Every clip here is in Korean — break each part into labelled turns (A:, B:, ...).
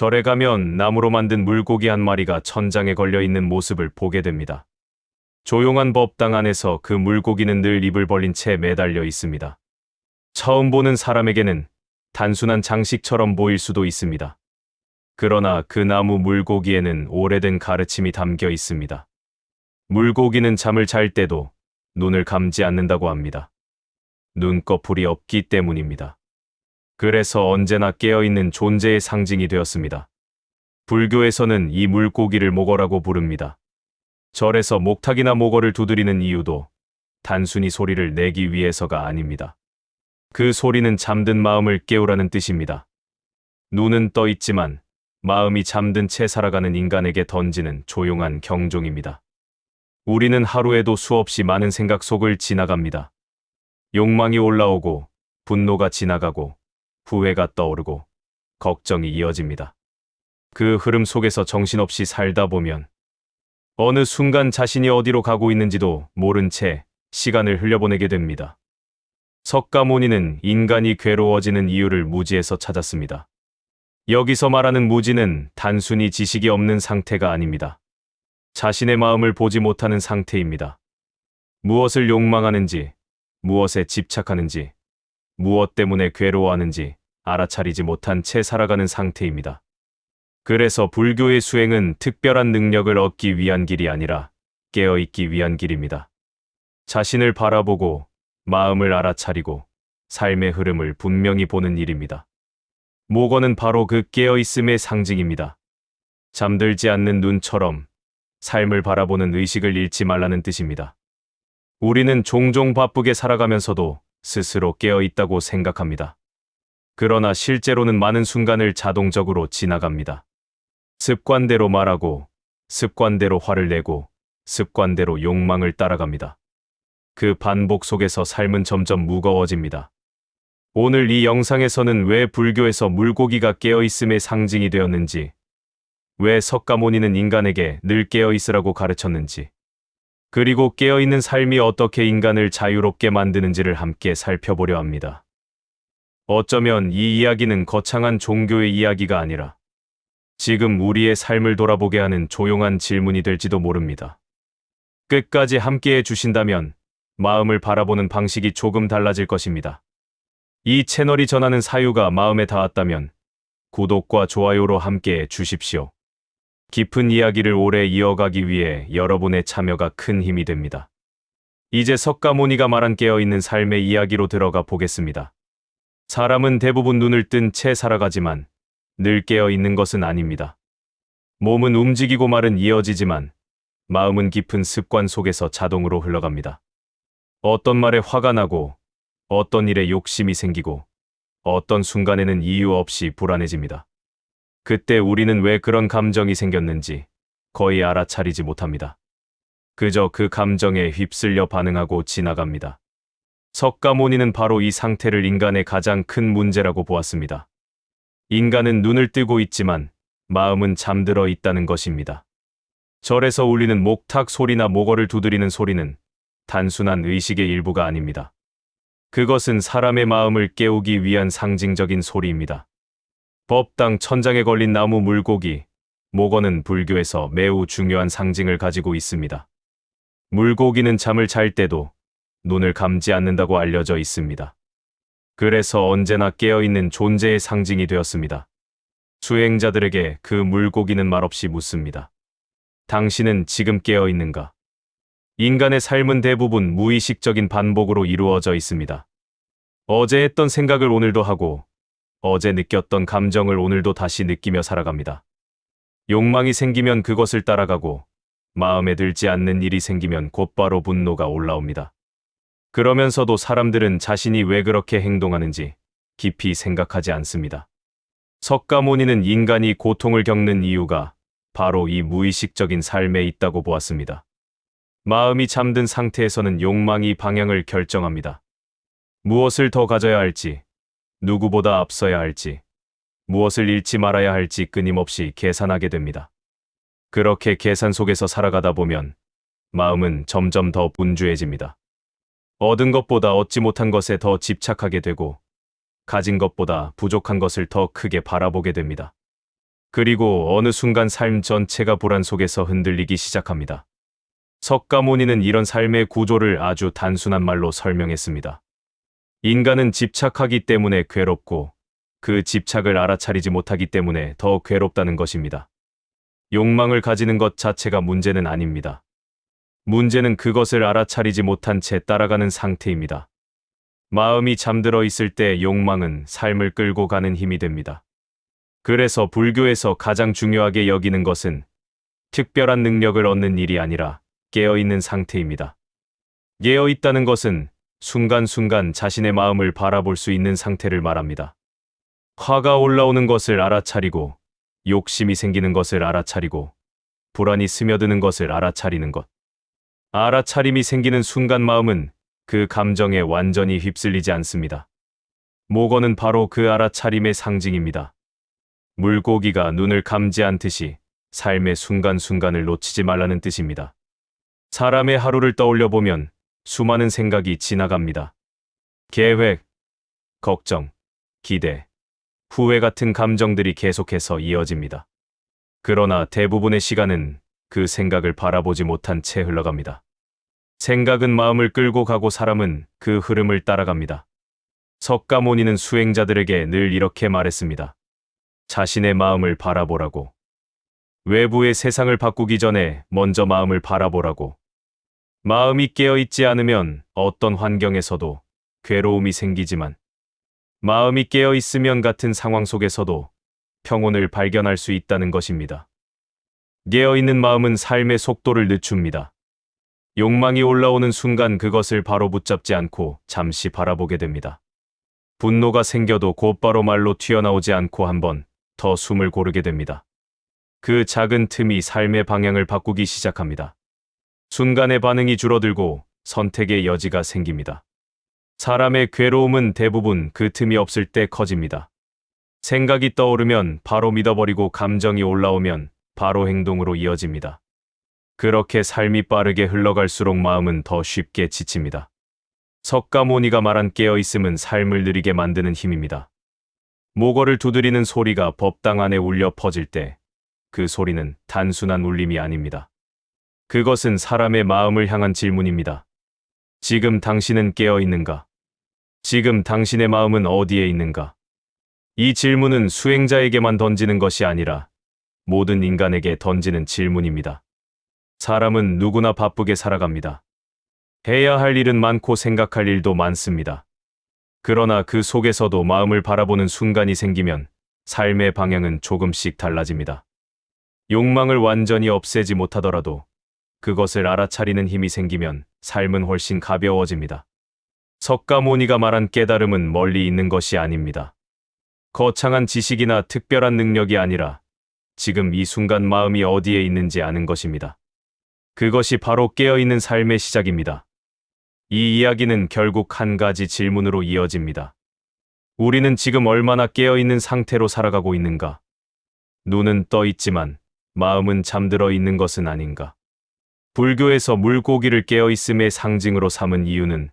A: 절에 가면 나무로 만든 물고기 한 마리가 천장에 걸려 있는 모습을 보게 됩니다. 조용한 법당 안에서 그 물고기는 늘 입을 벌린 채 매달려 있습니다. 처음 보는 사람에게는 단순한 장식처럼 보일 수도 있습니다. 그러나 그 나무 물고기에는 오래된 가르침이 담겨 있습니다. 물고기는 잠을 잘 때도 눈을 감지 않는다고 합니다. 눈꺼풀이 없기 때문입니다. 그래서 언제나 깨어있는 존재의 상징이 되었습니다. 불교에서는 이 물고기를 목어라고 부릅니다. 절에서 목탁이나 목어를 두드리는 이유도 단순히 소리를 내기 위해서가 아닙니다. 그 소리는 잠든 마음을 깨우라는 뜻입니다. 눈은 떠 있지만 마음이 잠든 채 살아가는 인간에게 던지는 조용한 경종입니다. 우리는 하루에도 수없이 많은 생각 속을 지나갑니다. 욕망이 올라오고 분노가 지나가고 후회가 떠오르고 걱정이 이어집니다. 그 흐름 속에서 정신없이 살다 보면 어느 순간 자신이 어디로 가고 있는지도 모른 채 시간을 흘려보내게 됩니다. 석가모니는 인간이 괴로워지는 이유를 무지에서 찾았습니다. 여기서 말하는 무지는 단순히 지식이 없는 상태가 아닙니다. 자신의 마음을 보지 못하는 상태입니다. 무엇을 욕망하는지, 무엇에 집착하는지, 무엇 때문에 괴로워하는지 알아차리지 못한 채 살아가는 상태입니다. 그래서 불교의 수행은 특별한 능력을 얻기 위한 길이 아니라 깨어있기 위한 길입니다. 자신을 바라보고 마음을 알아차리고 삶의 흐름을 분명히 보는 일입니다. 목어는 바로 그 깨어있음의 상징입니다. 잠들지 않는 눈처럼 삶을 바라보는 의식을 잃지 말라는 뜻입니다. 우리는 종종 바쁘게 살아가면서도 스스로 깨어있다고 생각합니다. 그러나 실제로는 많은 순간을 자동적으로 지나갑니다. 습관대로 말하고, 습관대로 화를 내고, 습관대로 욕망을 따라갑니다. 그 반복 속에서 삶은 점점 무거워집니다. 오늘 이 영상에서는 왜 불교에서 물고기가 깨어있음의 상징이 되었는지, 왜 석가모니는 인간에게 늘 깨어있으라고 가르쳤는지, 그리고 깨어있는 삶이 어떻게 인간을 자유롭게 만드는지를 함께 살펴보려 합니다. 어쩌면 이 이야기는 거창한 종교의 이야기가 아니라 지금 우리의 삶을 돌아보게 하는 조용한 질문이 될지도 모릅니다. 끝까지 함께해 주신다면 마음을 바라보는 방식이 조금 달라질 것입니다. 이 채널이 전하는 사유가 마음에 닿았다면 구독과 좋아요로 함께해 주십시오. 깊은 이야기를 오래 이어가기 위해 여러분의 참여가 큰 힘이 됩니다. 이제 석가모니가 말한 깨어있는 삶의 이야기로 들어가 보겠습니다. 사람은 대부분 눈을 뜬 채 살아가지만 늘 깨어있는 것은 아닙니다. 몸은 움직이고 말은 이어지지만 마음은 깊은 습관 속에서 자동으로 흘러갑니다. 어떤 말에 화가 나고 어떤 일에 욕심이 생기고 어떤 순간에는 이유 없이 불안해집니다. 그때 우리는 왜 그런 감정이 생겼는지 거의 알아차리지 못합니다. 그저 그 감정에 휩쓸려 반응하고 지나갑니다. 석가모니는 바로 이 상태를 인간의 가장 큰 문제라고 보았습니다. 인간은 눈을 뜨고 있지만 마음은 잠들어 있다는 것입니다. 절에서 울리는 목탁 소리나 목어를 두드리는 소리는 단순한 의식의 일부가 아닙니다. 그것은 사람의 마음을 깨우기 위한 상징적인 소리입니다. 법당 천장에 걸린 나무 물고기, 목어는 불교에서 매우 중요한 상징을 가지고 있습니다. 물고기는 잠을 잘 때도 눈을 감지 않는다고 알려져 있습니다. 그래서 언제나 깨어있는 존재의 상징이 되었습니다. 수행자들에게 그 물고기는 말없이 묻습니다. 당신은 지금 깨어있는가? 인간의 삶은 대부분 무의식적인 반복으로 이루어져 있습니다. 어제 했던 생각을 오늘도 하고, 어제 느꼈던 감정을 오늘도 다시 느끼며 살아갑니다. 욕망이 생기면 그것을 따라가고, 마음에 들지 않는 일이 생기면 곧바로 분노가 올라옵니다. 그러면서도 사람들은 자신이 왜 그렇게 행동하는지 깊이 생각하지 않습니다. 석가모니는 인간이 고통을 겪는 이유가 바로 이 무의식적인 삶에 있다고 보았습니다. 마음이 잠든 상태에서는 욕망이 방향을 결정합니다. 무엇을 더 가져야 할지, 누구보다 앞서야 할지, 무엇을 잃지 말아야 할지 끊임없이 계산하게 됩니다. 그렇게 계산 속에서 살아가다 보면 마음은 점점 더 분주해집니다. 얻은 것보다 얻지 못한 것에 더 집착하게 되고 가진 것보다 부족한 것을 더 크게 바라보게 됩니다. 그리고 어느 순간 삶 전체가 불안 속에서 흔들리기 시작합니다. 석가모니는 이런 삶의 구조를 아주 단순한 말로 설명했습니다. 인간은 집착하기 때문에 괴롭고 그 집착을 알아차리지 못하기 때문에 더 괴롭다는 것입니다. 욕망을 가지는 것 자체가 문제는 아닙니다. 문제는 그것을 알아차리지 못한 채 따라가는 상태입니다. 마음이 잠들어 있을 때 욕망은 삶을 끌고 가는 힘이 됩니다. 그래서 불교에서 가장 중요하게 여기는 것은 특별한 능력을 얻는 일이 아니라 깨어있는 상태입니다. 깨어있다는 것은 순간순간 자신의 마음을 바라볼 수 있는 상태를 말합니다. 화가 올라오는 것을 알아차리고, 욕심이 생기는 것을 알아차리고, 불안이 스며드는 것을 알아차리는 것. 알아차림이 생기는 순간 마음은 그 감정에 완전히 휩쓸리지 않습니다. 목어는 바로 그 알아차림의 상징입니다. 물고기가 눈을 감지 않듯이 삶의 순간순간을 놓치지 말라는 뜻입니다. 사람의 하루를 떠올려 보면 수많은 생각이 지나갑니다. 계획, 걱정, 기대, 후회 같은 감정들이 계속해서 이어집니다. 그러나 대부분의 시간은 그 생각을 바라보지 못한 채 흘러갑니다. 생각은 마음을 끌고 가고 사람은 그 흐름을 따라갑니다. 석가모니는 수행자들에게 늘 이렇게 말했습니다. 자신의 마음을 바라보라고. 외부의 세상을 바꾸기 전에 먼저 마음을 바라보라고. 마음이 깨어있지 않으면 어떤 환경에서도 괴로움이 생기지만 마음이 깨어있으면 같은 상황 속에서도 평온을 발견할 수 있다는 것입니다. 깨어있는 마음은 삶의 속도를 늦춥니다. 욕망이 올라오는 순간 그것을 바로 붙잡지 않고 잠시 바라보게 됩니다. 분노가 생겨도 곧바로 말로 튀어나오지 않고 한 번 더 숨을 고르게 됩니다. 그 작은 틈이 삶의 방향을 바꾸기 시작합니다. 순간의 반응이 줄어들고 선택의 여지가 생깁니다. 사람의 괴로움은 대부분 그 틈이 없을 때 커집니다. 생각이 떠오르면 바로 믿어버리고 감정이 올라오면 바로 행동으로 이어집니다. 그렇게 삶이 빠르게 흘러갈수록 마음은 더 쉽게 지칩니다. 석가모니가 말한 깨어있음은 삶을 느리게 만드는 힘입니다. 모거를 두드리는 소리가 법당 안에 울려 퍼질 때 그 소리는 단순한 울림이 아닙니다. 그것은 사람의 마음을 향한 질문입니다. 지금 당신은 깨어있는가? 지금 당신의 마음은 어디에 있는가? 이 질문은 수행자에게만 던지는 것이 아니라 모든 인간에게 던지는 질문입니다. 사람은 누구나 바쁘게 살아갑니다. 해야 할 일은 많고 생각할 일도 많습니다. 그러나 그 속에서도 마음을 바라보는 순간이 생기면 삶의 방향은 조금씩 달라집니다. 욕망을 완전히 없애지 못하더라도 그것을 알아차리는 힘이 생기면 삶은 훨씬 가벼워집니다. 석가모니가 말한 깨달음은 멀리 있는 것이 아닙니다. 거창한 지식이나 특별한 능력이 아니라 지금 이 순간 마음이 어디에 있는지 아는 것입니다. 그것이 바로 깨어있는 삶의 시작입니다. 이 이야기는 결국 한 가지 질문으로 이어집니다. 우리는 지금 얼마나 깨어있는 상태로 살아가고 있는가? 눈은 떠 있지만 마음은 잠들어 있는 것은 아닌가? 불교에서 물고기를 깨어있음의 상징으로 삼은 이유는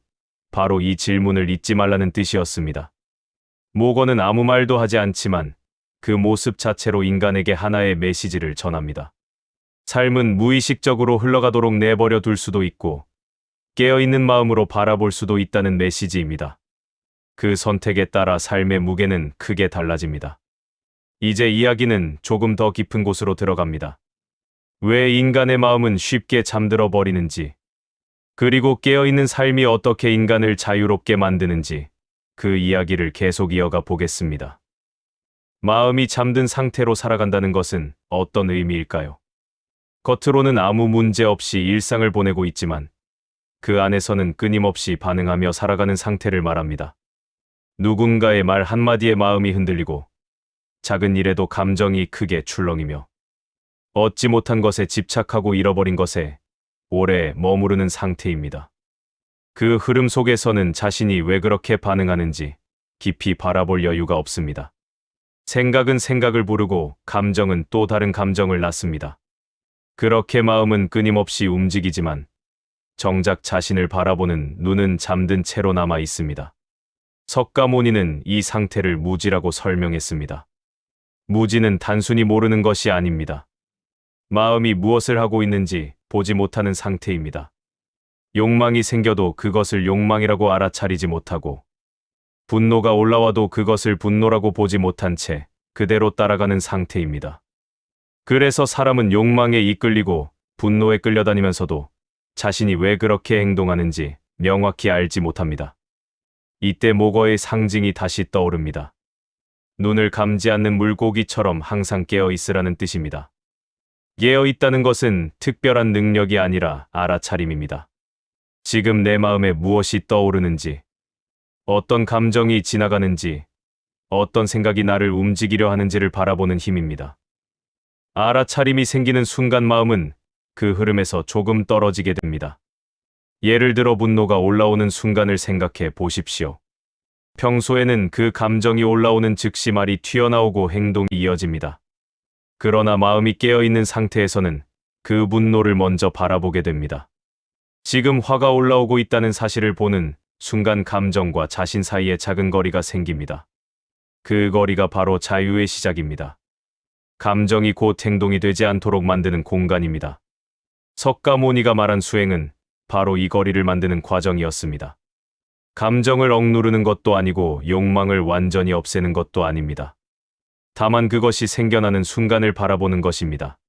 A: 바로 이 질문을 잊지 말라는 뜻이었습니다. 모거는 아무 말도 하지 않지만 그 모습 자체로 인간에게 하나의 메시지를 전합니다. 삶은 무의식적으로 흘러가도록 내버려 둘 수도 있고 깨어있는 마음으로 바라볼 수도 있다는 메시지입니다. 그 선택에 따라 삶의 무게는 크게 달라집니다. 이제 이야기는 조금 더 깊은 곳으로 들어갑니다. 왜 인간의 마음은 쉽게 잠들어 버리는지, 그리고 깨어있는 삶이 어떻게 인간을 자유롭게 만드는지 그 이야기를 계속 이어가 보겠습니다. 마음이 잠든 상태로 살아간다는 것은 어떤 의미일까요? 겉으로는 아무 문제 없이 일상을 보내고 있지만 그 안에서는 끊임없이 반응하며 살아가는 상태를 말합니다. 누군가의 말 한마디에 마음이 흔들리고 작은 일에도 감정이 크게 출렁이며 얻지 못한 것에 집착하고 잃어버린 것에 오래 머무르는 상태입니다. 그 흐름 속에서는 자신이 왜 그렇게 반응하는지 깊이 바라볼 여유가 없습니다. 생각은 생각을 부르고 감정은 또 다른 감정을 낳습니다. 그렇게 마음은 끊임없이 움직이지만 정작 자신을 바라보는 눈은 잠든 채로 남아 있습니다. 석가모니는 이 상태를 무지라고 설명했습니다. 무지는 단순히 모르는 것이 아닙니다. 마음이 무엇을 하고 있는지 보지 못하는 상태입니다. 욕망이 생겨도 그것을 욕망이라고 알아차리지 못하고, 분노가 올라와도 그것을 분노라고 보지 못한 채 그대로 따라가는 상태입니다. 그래서 사람은 욕망에 이끌리고 분노에 끌려다니면서도 자신이 왜 그렇게 행동하는지 명확히 알지 못합니다. 이때 목어의 상징이 다시 떠오릅니다. 눈을 감지 않는 물고기처럼 항상 깨어 있으라는 뜻입니다. 깨어 있다는 것은 특별한 능력이 아니라 알아차림입니다. 지금 내 마음에 무엇이 떠오르는지, 어떤 감정이 지나가는지, 어떤 생각이 나를 움직이려 하는지를 바라보는 힘입니다. 알아차림이 생기는 순간 마음은 그 흐름에서 조금 떨어지게 됩니다. 예를 들어 분노가 올라오는 순간을 생각해 보십시오. 평소에는 그 감정이 올라오는 즉시 말이 튀어나오고 행동이 이어집니다. 그러나 마음이 깨어있는 상태에서는 그 분노를 먼저 바라보게 됩니다. 지금 화가 올라오고 있다는 사실을 보는 순간 감정과 자신 사이에 작은 거리가 생깁니다. 그 거리가 바로 자유의 시작입니다. 감정이 곧 행동이 되지 않도록 만드는 공간입니다. 석가모니가 말한 수행은 바로 이 거리를 만드는 과정이었습니다. 감정을 억누르는 것도 아니고 욕망을 완전히 없애는 것도 아닙니다. 다만 그것이 생겨나는 순간을 바라보는 것입니다.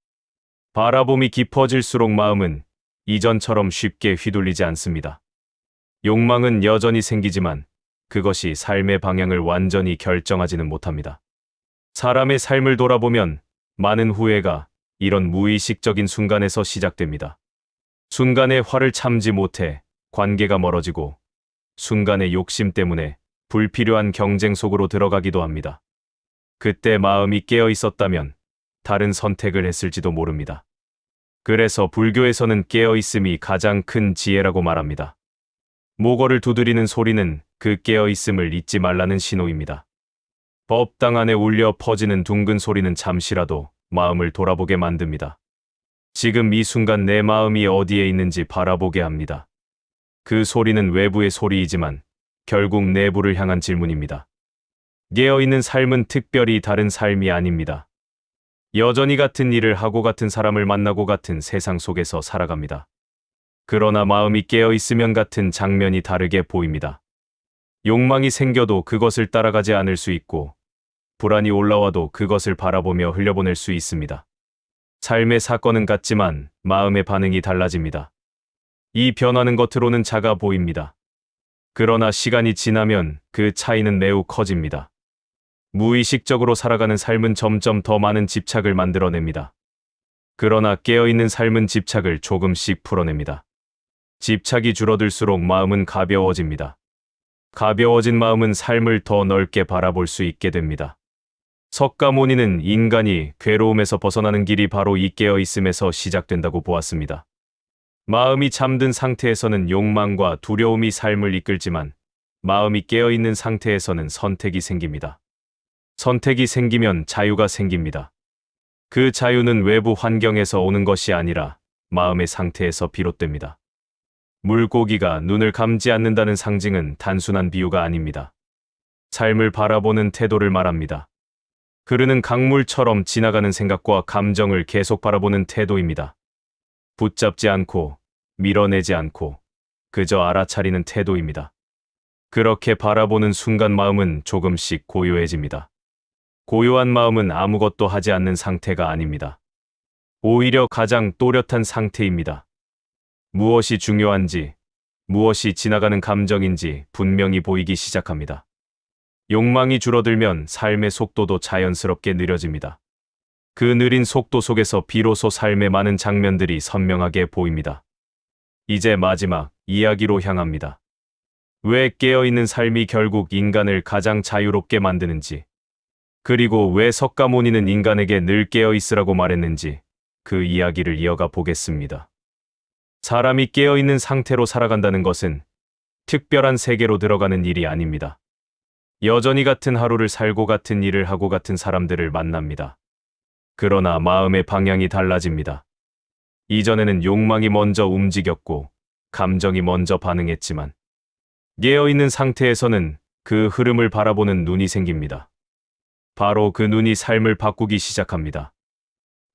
A: 바라봄이 깊어질수록 마음은 이전처럼 쉽게 휘둘리지 않습니다. 욕망은 여전히 생기지만 그것이 삶의 방향을 완전히 결정하지는 못합니다. 사람의 삶을 돌아보면 많은 후회가 이런 무의식적인 순간에서 시작됩니다. 순간에 화를 참지 못해 관계가 멀어지고, 순간의 욕심 때문에 불필요한 경쟁 속으로 들어가기도 합니다. 그때 마음이 깨어 있었다면 다른 선택을 했을지도 모릅니다. 그래서 불교에서는 깨어 있음이 가장 큰 지혜라고 말합니다. 모거를 두드리는 소리는 그 깨어 있음을 잊지 말라는 신호입니다. 법당 안에 울려 퍼지는 둥근 소리는 잠시라도 마음을 돌아보게 만듭니다. 지금 이 순간 내 마음이 어디에 있는지 바라보게 합니다. 그 소리는 외부의 소리이지만 결국 내부를 향한 질문입니다. 깨어있는 삶은 특별히 다른 삶이 아닙니다. 여전히 같은 일을 하고 같은 사람을 만나고 같은 세상 속에서 살아갑니다. 그러나 마음이 깨어있으면 같은 장면이 다르게 보입니다. 욕망이 생겨도 그것을 따라가지 않을 수 있고, 불안이 올라와도 그것을 바라보며 흘려보낼 수 있습니다. 삶의 사건은 같지만 마음의 반응이 달라집니다. 이 변화는 겉으로는 작아 보입니다. 그러나 시간이 지나면 그 차이는 매우 커집니다. 무의식적으로 살아가는 삶은 점점 더 많은 집착을 만들어냅니다. 그러나 깨어있는 삶은 집착을 조금씩 풀어냅니다. 집착이 줄어들수록 마음은 가벼워집니다. 가벼워진 마음은 삶을 더 넓게 바라볼 수 있게 됩니다. 석가모니는 인간이 괴로움에서 벗어나는 길이 바로 이 깨어있음에서 시작된다고 보았습니다. 마음이 잠든 상태에서는 욕망과 두려움이 삶을 이끌지만, 마음이 깨어있는 상태에서는 선택이 생깁니다. 선택이 생기면 자유가 생깁니다. 그 자유는 외부 환경에서 오는 것이 아니라 마음의 상태에서 비롯됩니다. 물고기가 눈을 감지 않는다는 상징은 단순한 비유가 아닙니다. 삶을 바라보는 태도를 말합니다. 흐르는 강물처럼 지나가는 생각과 감정을 계속 바라보는 태도입니다. 붙잡지 않고 밀어내지 않고 그저 알아차리는 태도입니다. 그렇게 바라보는 순간 마음은 조금씩 고요해집니다. 고요한 마음은 아무것도 하지 않는 상태가 아닙니다. 오히려 가장 또렷한 상태입니다. 무엇이 중요한지, 무엇이 지나가는 감정인지 분명히 보이기 시작합니다. 욕망이 줄어들면 삶의 속도도 자연스럽게 느려집니다. 그 느린 속도 속에서 비로소 삶의 많은 장면들이 선명하게 보입니다. 이제 마지막 이야기로 향합니다. 왜 깨어있는 삶이 결국 인간을 가장 자유롭게 만드는지, 그리고 왜 석가모니는 인간에게 늘 깨어있으라고 말했는지 그 이야기를 이어가 보겠습니다. 사람이 깨어있는 상태로 살아간다는 것은 특별한 세계로 들어가는 일이 아닙니다. 여전히 같은 하루를 살고 같은 일을 하고 같은 사람들을 만납니다. 그러나 마음의 방향이 달라집니다. 이전에는 욕망이 먼저 움직였고 감정이 먼저 반응했지만, 깨어있는 상태에서는 그 흐름을 바라보는 눈이 생깁니다. 바로 그 눈이 삶을 바꾸기 시작합니다.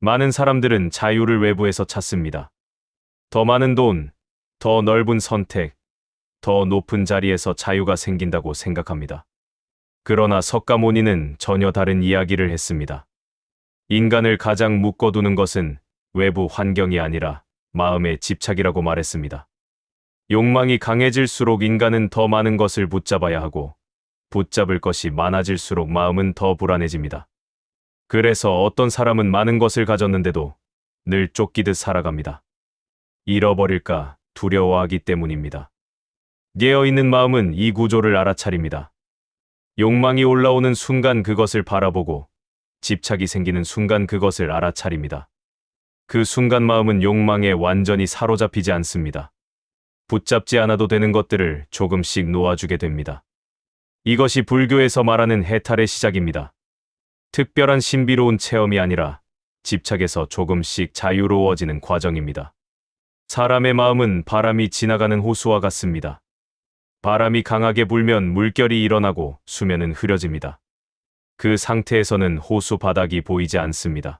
A: 많은 사람들은 자유를 외부에서 찾습니다. 더 많은 돈, 더 넓은 선택, 더 높은 자리에서 자유가 생긴다고 생각합니다. 그러나 석가모니는 전혀 다른 이야기를 했습니다. 인간을 가장 묶어두는 것은 외부 환경이 아니라 마음의 집착이라고 말했습니다. 욕망이 강해질수록 인간은 더 많은 것을 붙잡아야 하고 붙잡을 것이 많아질수록 마음은 더 불안해집니다. 그래서 어떤 사람은 많은 것을 가졌는데도 늘 쫓기듯 살아갑니다. 잃어버릴까 두려워하기 때문입니다. 깨어있는 마음은 이 구조를 알아차립니다. 욕망이 올라오는 순간 그것을 바라보고 집착이 생기는 순간 그것을 알아차립니다. 그 순간 마음은 욕망에 완전히 사로잡히지 않습니다. 붙잡지 않아도 되는 것들을 조금씩 놓아주게 됩니다. 이것이 불교에서 말하는 해탈의 시작입니다. 특별한 신비로운 체험이 아니라 집착에서 조금씩 자유로워지는 과정입니다. 사람의 마음은 바람이 지나가는 호수와 같습니다. 바람이 강하게 불면 물결이 일어나고 수면은 흐려집니다. 그 상태에서는 호수 바닥이 보이지 않습니다.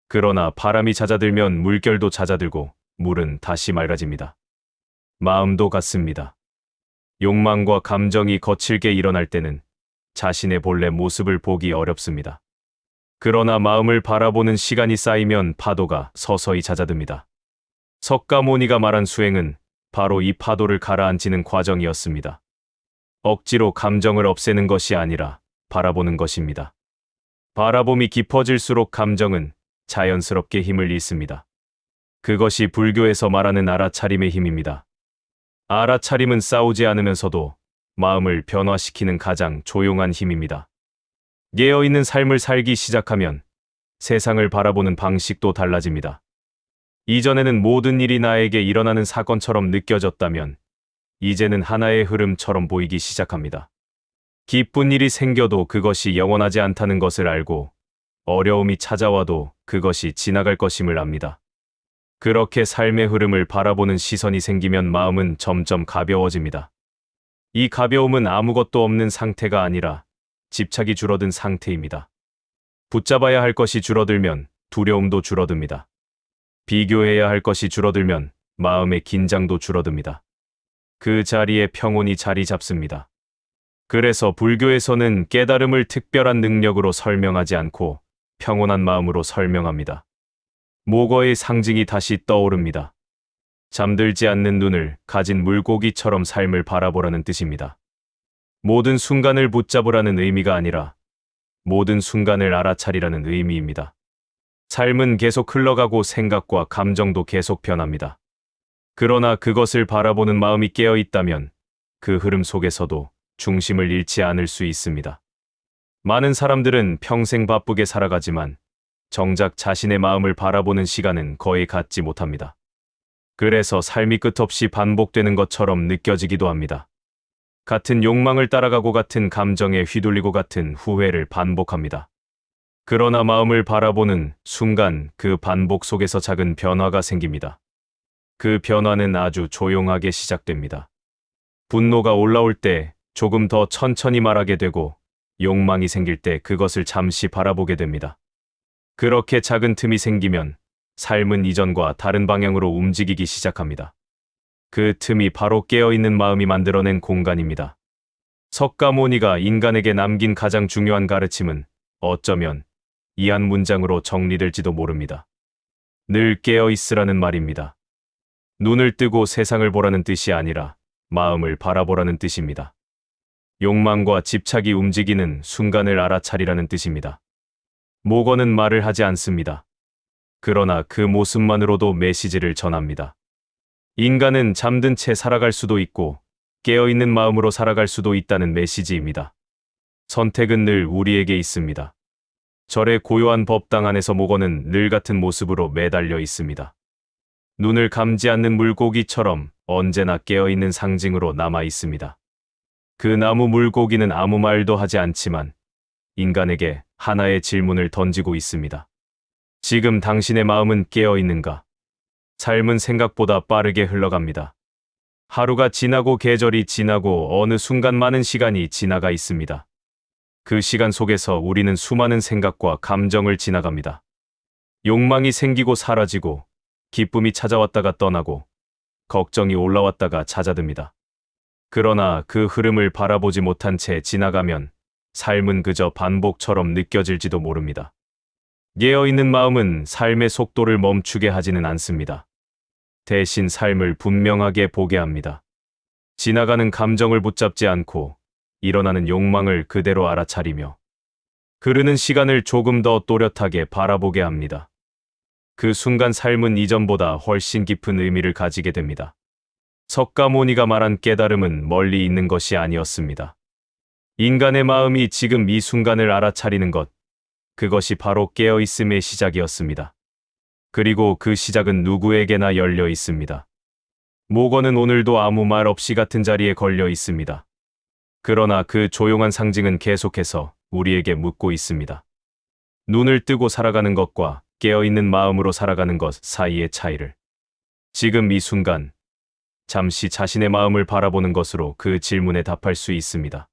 A: 그러나 바람이 잦아들면 물결도 잦아들고 물은 다시 맑아집니다. 마음도 같습니다. 욕망과 감정이 거칠게 일어날 때는 자신의 본래 모습을 보기 어렵습니다. 그러나 마음을 바라보는 시간이 쌓이면 파도가 서서히 잦아듭니다. 석가모니가 말한 수행은 바로 이 파도를 가라앉히는 과정이었습니다. 억지로 감정을 없애는 것이 아니라 바라보는 것입니다. 바라봄이 깊어질수록 감정은 자연스럽게 힘을 잃습니다. 그것이 불교에서 말하는 알아차림의 힘입니다. 알아차림은 싸우지 않으면서도 마음을 변화시키는 가장 조용한 힘입니다. 깨어있는 삶을 살기 시작하면 세상을 바라보는 방식도 달라집니다. 이전에는 모든 일이 나에게 일어나는 사건처럼 느껴졌다면 이제는 하나의 흐름처럼 보이기 시작합니다. 기쁜 일이 생겨도 그것이 영원하지 않다는 것을 알고 어려움이 찾아와도 그것이 지나갈 것임을 압니다. 그렇게 삶의 흐름을 바라보는 시선이 생기면 마음은 점점 가벼워집니다. 이 가벼움은 아무것도 없는 상태가 아니라 집착이 줄어든 상태입니다. 붙잡아야 할 것이 줄어들면 두려움도 줄어듭니다. 비교해야 할 것이 줄어들면 마음의 긴장도 줄어듭니다. 그 자리에 평온이 자리 잡습니다. 그래서 불교에서는 깨달음을 특별한 능력으로 설명하지 않고 평온한 마음으로 설명합니다. 목어의 상징이 다시 떠오릅니다. 잠들지 않는 눈을 가진 물고기처럼 삶을 바라보라는 뜻입니다. 모든 순간을 붙잡으라는 의미가 아니라 모든 순간을 알아차리라는 의미입니다. 삶은 계속 흘러가고 생각과 감정도 계속 변합니다. 그러나 그것을 바라보는 마음이 깨어 있다면 그 흐름 속에서도 중심을 잃지 않을 수 있습니다. 많은 사람들은 평생 바쁘게 살아가지만 정작 자신의 마음을 바라보는 시간은 거의 갖지 못합니다. 그래서 삶이 끝없이 반복되는 것처럼 느껴지기도 합니다. 같은 욕망을 따라가고 같은 감정에 휘둘리고 같은 후회를 반복합니다. 그러나 마음을 바라보는 순간 그 반복 속에서 작은 변화가 생깁니다. 그 변화는 아주 조용하게 시작됩니다. 분노가 올라올 때 조금 더 천천히 말하게 되고 욕망이 생길 때 그것을 잠시 바라보게 됩니다. 그렇게 작은 틈이 생기면 삶은 이전과 다른 방향으로 움직이기 시작합니다. 그 틈이 바로 깨어있는 마음이 만들어낸 공간입니다. 석가모니가 인간에게 남긴 가장 중요한 가르침은 어쩌면 이 한 문장으로 정리될지도 모릅니다. 늘 깨어있으라는 말입니다. 눈을 뜨고 세상을 보라는 뜻이 아니라 마음을 바라보라는 뜻입니다. 욕망과 집착이 움직이는 순간을 알아차리라는 뜻입니다. 목어는 말을 하지 않습니다. 그러나 그 모습만으로도 메시지를 전합니다. 인간은 잠든 채 살아갈 수도 있고 깨어있는 마음으로 살아갈 수도 있다는 메시지입니다. 선택은 늘 우리에게 있습니다. 절의 고요한 법당 안에서 목어는 늘 같은 모습으로 매달려 있습니다. 눈을 감지 않는 물고기처럼 언제나 깨어있는 상징으로 남아 있습니다. 그 나무 물고기는 아무 말도 하지 않지만 인간에게 하나의 질문을 던지고 있습니다. 지금 당신의 마음은 깨어있는가? 삶은 생각보다 빠르게 흘러갑니다. 하루가 지나고 계절이 지나고 어느 순간 많은 시간이 지나가 있습니다. 그 시간 속에서 우리는 수많은 생각과 감정을 지나갑니다. 욕망이 생기고 사라지고, 기쁨이 찾아왔다가 떠나고, 걱정이 올라왔다가 잦아듭니다. 그러나 그 흐름을 바라보지 못한 채 지나가면 삶은 그저 반복처럼 느껴질지도 모릅니다. 깨어있는 마음은 삶의 속도를 멈추게 하지는 않습니다. 대신 삶을 분명하게 보게 합니다. 지나가는 감정을 붙잡지 않고 일어나는 욕망을 그대로 알아차리며 흐르는 시간을 조금 더 또렷하게 바라보게 합니다. 그 순간 삶은 이전보다 훨씬 깊은 의미를 가지게 됩니다. 석가모니가 말한 깨달음은 멀리 있는 것이 아니었습니다. 인간의 마음이 지금 이 순간을 알아차리는 것, 그것이 바로 깨어있음의 시작이었습니다. 그리고 그 시작은 누구에게나 열려 있습니다. 목원은 오늘도 아무 말 없이 같은 자리에 걸려 있습니다. 그러나 그 조용한 상징은 계속해서 우리에게 묻고 있습니다. 눈을 뜨고 살아가는 것과 깨어있는 마음으로 살아가는 것 사이의 차이를. 지금 이 순간, 잠시 자신의 마음을 바라보는 것으로 그 질문에 답할 수 있습니다.